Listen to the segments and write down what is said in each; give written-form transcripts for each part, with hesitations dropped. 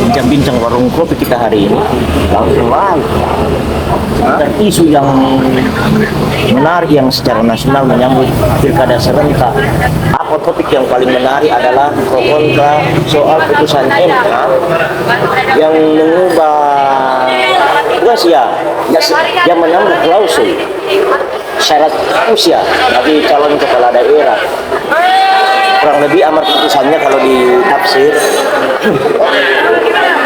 bincang-bincang warung kopi kita hari ini langsung live tentang isu yang menarik yang secara nasional menyambut pilkada serentak. Apa topik yang paling menarik adalah pro kontra soal putusan MK yang mengubah yang menambah klausul syarat usia bagi calon kepala daerah. Kurang lebih amar putusannya kalau ditafsir,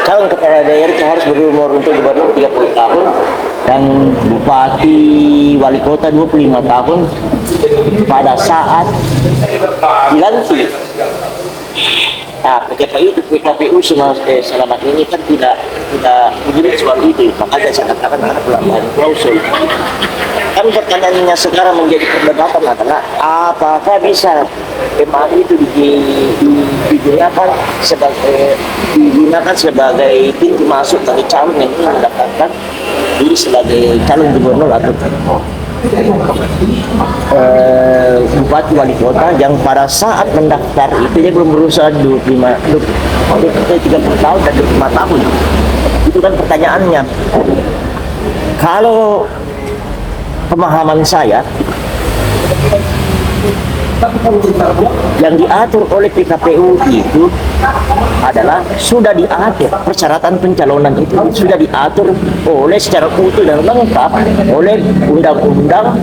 calon kepala daerah itu harus berumur untuk gubernur 30 tahun dan bupati wali kota 25 tahun pada saat dilantik. Nah, PKPU selama ini kan tidak menyebut soal itu, makanya saya katakan ada pelanggaran klausul. Kan pertanyaannya sekarang menjadi perdebatan adalah apakah bisa MA itu digunakan sebagai pintu masuk bagi calon yang ingin mendaftarkan diri sebagai calon gubernur atau bupati wali kota yang pada saat mendaftar itu dia belum berusaha 30 tahun dan 25 tahun. Itu kan pertanyaannya. Kalau pemahaman saya yang diatur oleh PKPU itu adalah sudah diatur persyaratan pencalonan itu sudah diatur oleh secara utuh dan lengkap oleh Undang-Undang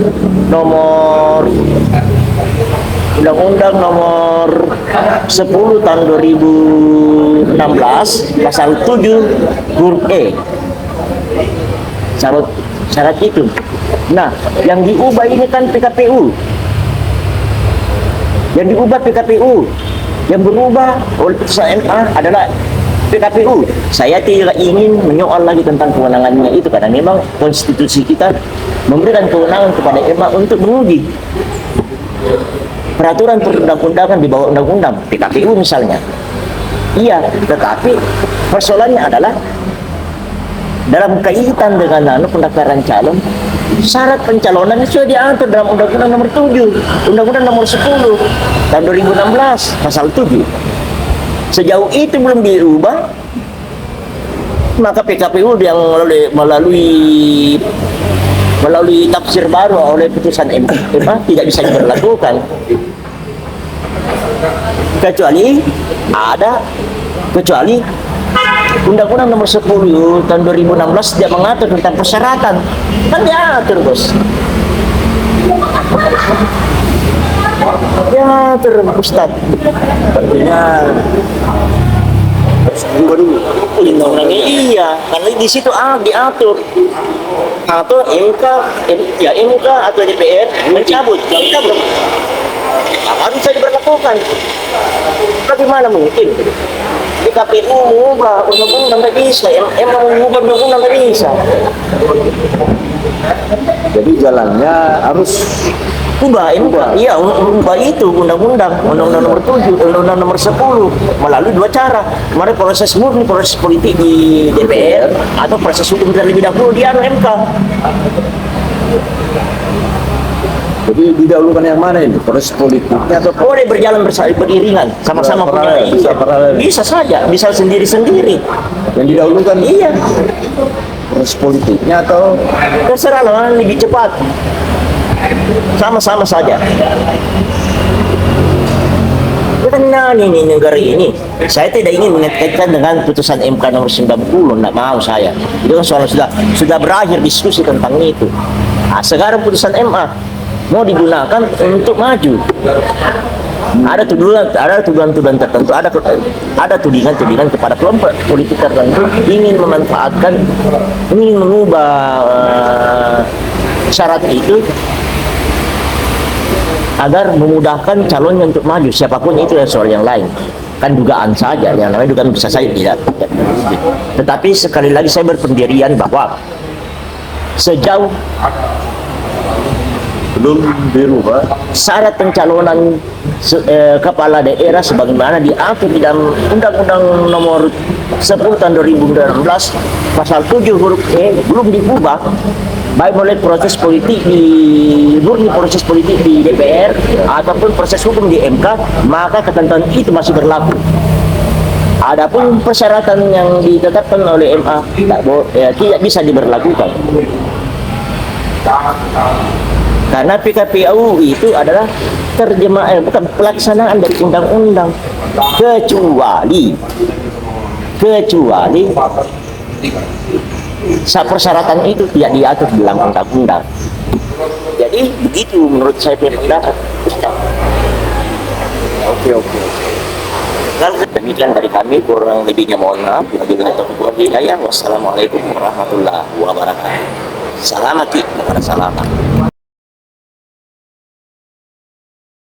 nomor 10 tahun 2016 pasal 7 huruf E. Syarat itu. Nah, yang diubah ini kan PKPU. Yang diubah PKPU, yang berubah oleh putusan MA adalah PKPU. Saya tidak ingin menyoal lagi tentang kewenangannya itu karena memang konstitusi kita memberikan kewenangan kepada MA untuk menguji peraturan perundang-undangan di bawah undang-undang PKPU misalnya. Iya, tetapi persoalannya adalah dalam kaitan dengan pendaftaran calon, syarat pencalonan sudah diatur dalam Undang-Undang nomor 7, Undang-Undang nomor 10 tahun 2016 pasal 7. Sejauh itu belum diubah, maka PKPU yang melalui tafsir baru oleh putusan MK tidak bisa diberlakukan. Kecuali Undang-Undang nomor 10 tahun 2016 tidak mengatur tentang persyaratan. Kan diatur, Bos. Diatur, Ustaz. Artinya undang-undangnya iya, karena di situ diatur. Atau MK atau DPR mencabut. Apa bisa diberlakukan? Bagaimana mungkin? PKPU mengubah undang-undang nggak bisa, emang mengubah undang-undang nggak bisa. Jadi jalannya harus ubah itu undang-undang nomor 7, undang-undang nomor 10 melalui dua cara. Kemarin proses politik di DPR atau proses hukum terlebih dahulu di MK. Jadi didahulukan yang mana ini? Proses politiknya atau boleh berjalan beriringan, sama-sama punya bisa saja, bisa sendiri-sendiri. Yang didahulukan iya. Proses politiknya atau terserah lah, lebih cepat. Sama-sama saja. Karena ini negara ini, saya tidak ingin mengaitkan dengan putusan MK nomor 90, tidak mau saya. Itu kan soal sudah berakhir diskusi tentang itu. Nah, sekarang putusan MA mau digunakan untuk maju. Ada tuduhan tertentu, ada tudingan kepada kelompok politik tertentu ingin mengubah syarat itu agar memudahkan calonnya untuk maju, siapapun itu soal yang lain. Kan dugaan saja, yang namanya dugaan bisa saja tidak. Tetapi sekali lagi saya berpendirian bahwa sejauh belum dirubah syarat pencalonan kepala daerah sebagaimana diatur di dalam Undang-Undang nomor 10 tahun 2016 pasal 7 huruf E belum diubah, baik oleh proses politik di DPR ataupun proses hukum di MK, maka ketentuan itu masih berlaku. Adapun persyaratan yang ditetapkan oleh MA tidak bisa diberlakukan. Karena PKPU itu adalah bukan pelaksanaan dari undang-undang, kecuali persyaratan itu tidak diatur dalam undang-undang. Jadi begitu menurut saya pendapat. Oke. Demikian dari kami, kurang lebihnya mohon maaf. Wabillahi taufiq wal hidayah. Wassalamualaikum warahmatullahi wabarakatuh. Salamati, salam.